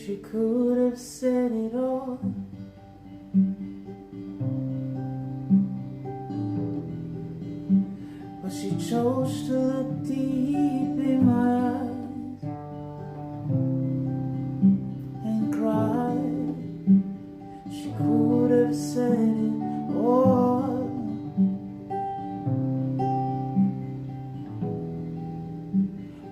She could have said it all, but she chose to look deep in my eyes and cry. She could have said it all,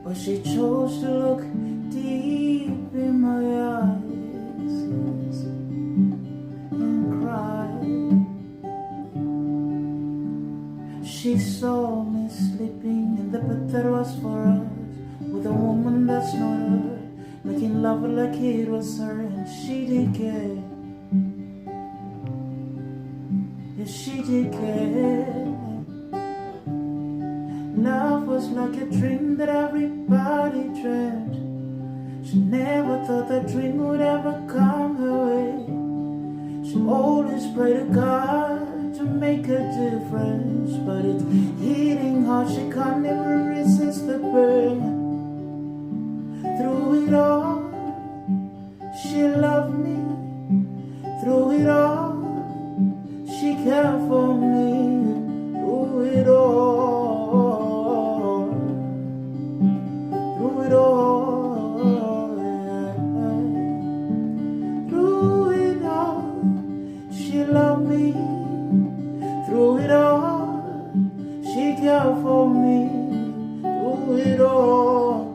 but she chose to look deep in my eyes and cry. She saw me sleeping in the bed that was for us, with a woman that's not her, making love like it was her, and she did care. Yes, she did care. Love was like a dream that everybody dreamt. She never thought that dream would ever come her way. She always prayed to God to make a difference, but it's hitting hard, she can't even resist the pain. Through it all, she loved me. Through it all, she cared for me. Through it all, through it all, yeah. Through it all, she loved me. Through it all, she cared for me. Through it all.